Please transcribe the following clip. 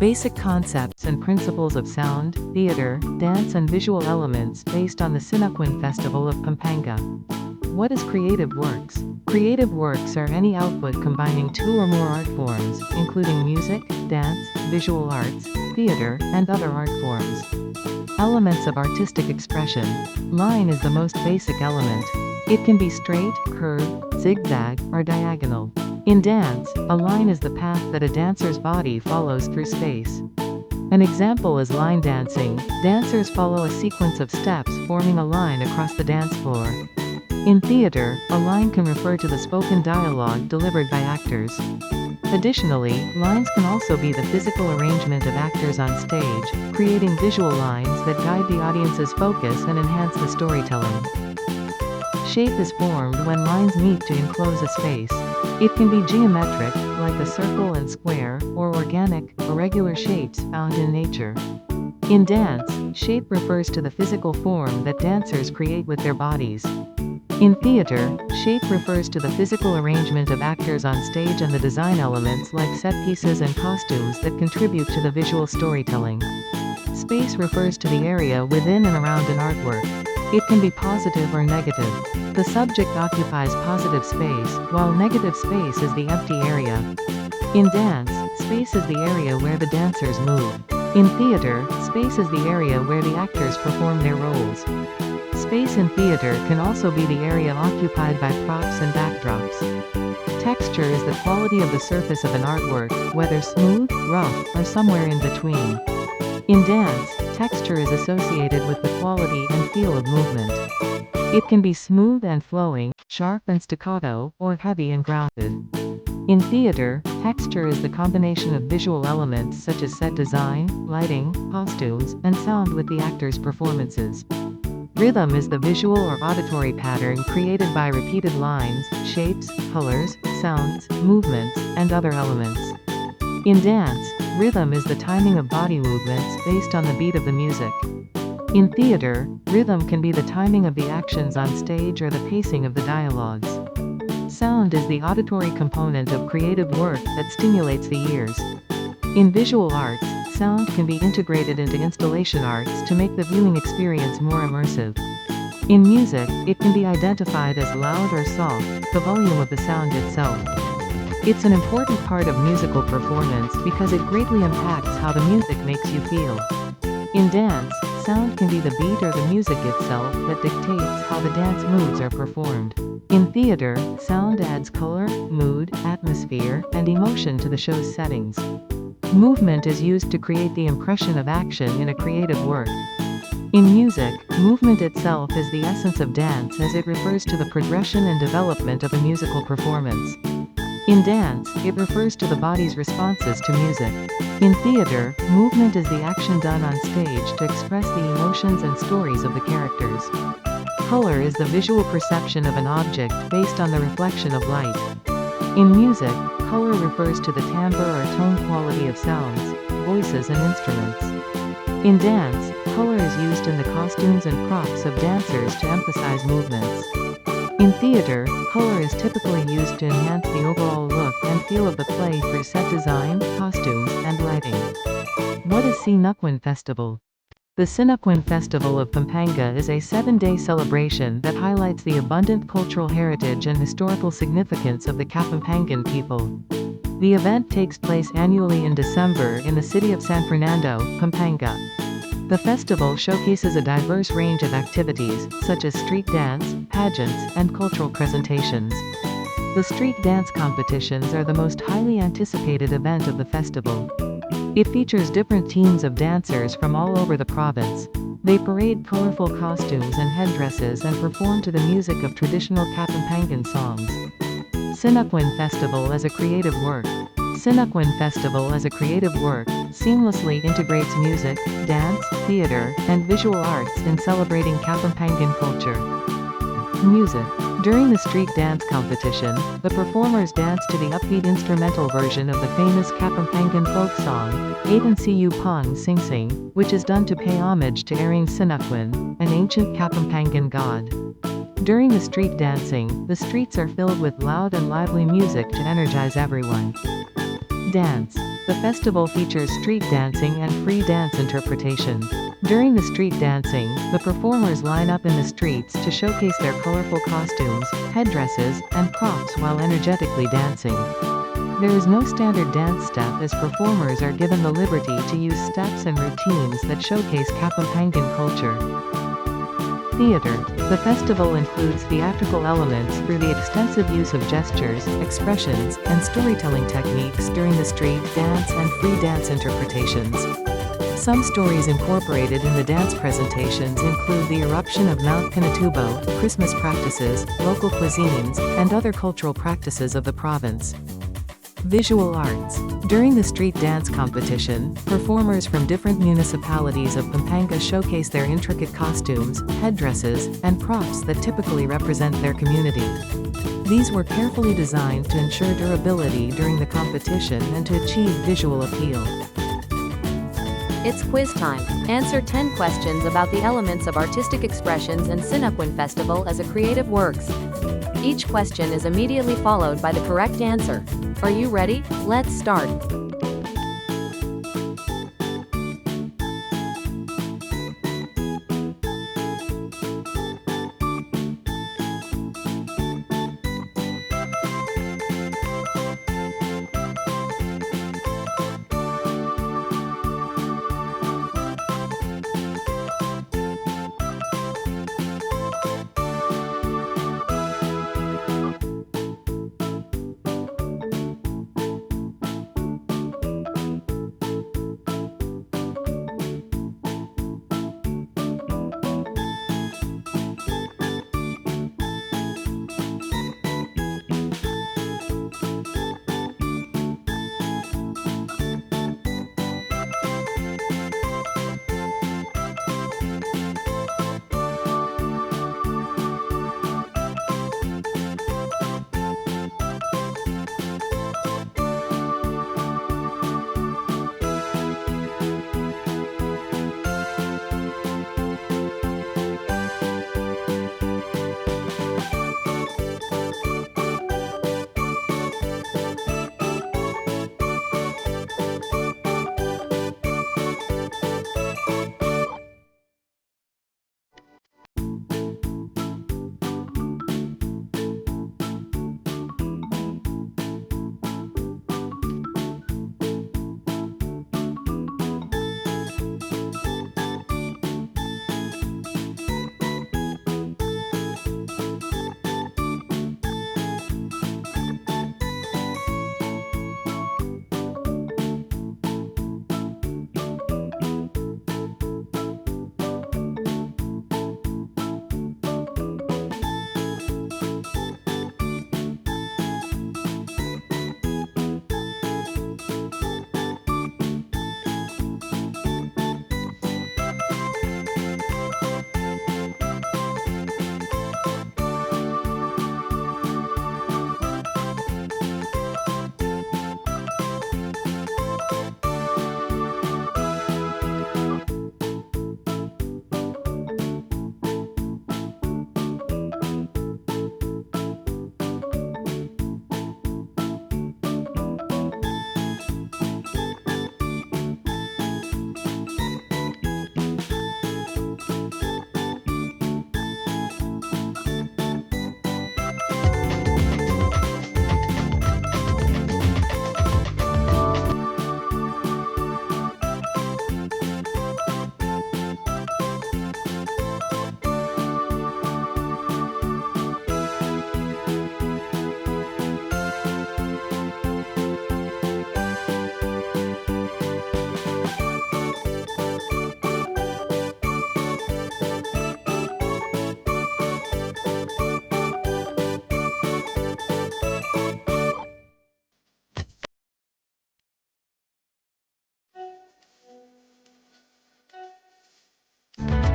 basic concepts and principles of sound, theater, dance and visual elements based on the SINUKWAN Festival of Pampanga. What is creative works? Creative works are any output combining two or more art forms, including music, dance, visual arts, theater, and other art forms. Elements of artistic expression. Line is the most basic element. It can be straight, curved, zigzag, or diagonal. In dance, a line is the path that a dancer's body follows through space. An example is line dancing. Dancers follow a sequence of steps forming a line across the dance floor. In theater, a line can refer to the spoken dialogue delivered by actors. Additionally, lines can also be the physical arrangement of actors on stage, creating visual lines that guide the audience's focus and enhance the storytelling. Shape is formed when lines meet to enclose a space. It can be geometric, like a circle and square, or organic, irregular shapes found in nature. In dance, shape refers to the physical form that dancers create with their bodies. In theater, shape refers to the physical arrangement of actors on stage and the design elements like set pieces and costumes that contribute to the visual storytelling. Space refers to the area within and around an artwork. It can be positive or negative. The subject occupies positive space, while negative space is the empty area. In dance, space is the area where the dancers move. In theater, space is the area where the actors perform their roles. Space in theater can also be the area occupied by props and backdrops. Texture is the quality of the surface of an artwork, whether smooth, rough, or somewhere in between. In dance, texture is associated with the quality and feel of movement. It can be smooth and flowing, sharp and staccato, or heavy and grounded. In theater, texture is the combination of visual elements such as set design, lighting, costumes, and sound with the actors' performances. Rhythm is the visual or auditory pattern created by repeated lines, shapes, colors, sounds, movements, and other elements. In dance, rhythm is the timing of body movements based on the beat of the music. In theater, rhythm can be the timing of the actions on stage or the pacing of the dialogues. Sound is the auditory component of creative work that stimulates the ears. In visual arts, sound can be integrated into installation arts to make the viewing experience more immersive. In music, it can be identified as loud or soft, the volume of the sound itself. It's an important part of musical performance because it greatly impacts how the music makes you feel. In dance, sound can be the beat or the music itself that dictates how the dance moves are performed. In theater, sound adds color, mood, atmosphere, and emotion to the show's settings. Movement is used to create the impression of action in a creative work. In music, movement itself is the essence of dance as it refers to the progression and development of a musical performance. In dance, it refers to the body's responses to music. In theater, movement is the action done on stage to express the emotions and stories of the characters. Color is the visual perception of an object based on the reflection of light. In music, color refers to the timbre or tone quality of sounds, voices and instruments. In dance, color is used in the costumes and props of dancers to emphasize movements. In theater, color is typically used to enhance the overall look and feel of the play through set design, costumes, and lighting. What is SINUKWAN Festival? The SINUKWAN Festival of Pampanga is a 7-day celebration that highlights the abundant cultural heritage and historical significance of the Kapampangan people. The event takes place annually in December in the city of San Fernando, Pampanga. The festival showcases a diverse range of activities, such as street dance, pageants, and cultural presentations. The street dance competitions are the most highly anticipated event of the festival. It features different teams of dancers from all over the province. They parade colorful costumes and headdresses and perform to the music of traditional Kapampangan songs. SINUKWAN Festival as a creative work. SINUKWAN Festival as a creative work seamlessly integrates music, dance, theater, and visual arts in celebrating Kapampangan culture. Music. During the street dance competition, the performers dance to the upbeat instrumental version of the famous Kapampangan folk song, Atin Siu Pang Sing Sing, which is done to pay homage to Aring SINUKWAN, an ancient Kapampangan god. During the street dancing, the streets are filled with loud and lively music to energize everyone. Dance. The festival features street dancing and free dance interpretation. During the street dancing, the performers line up in the streets to showcase their colorful costumes, headdresses, and props while energetically dancing. There is no standard dance step as performers are given the liberty to use steps and routines that showcase Kapampangan culture. Theater. The festival includes theatrical elements through the extensive use of gestures, expressions, and storytelling techniques during the street dance and free dance interpretations. Some stories incorporated in the dance presentations include the eruption of Mount Pinatubo, Christmas practices, local cuisines, and other cultural practices of the province. Visual arts. During the street dance competition, performers from different municipalities of Pampanga showcase their intricate costumes, headdresses, and props that typically represent their community. These were carefully designed to ensure durability during the competition and to achieve visual appeal. It's quiz time. Answer 10 questions about the elements of artistic expressions in SINUKWAN Festival as a creative works. Each question is immediately followed by the correct answer. Are you ready? Let's start.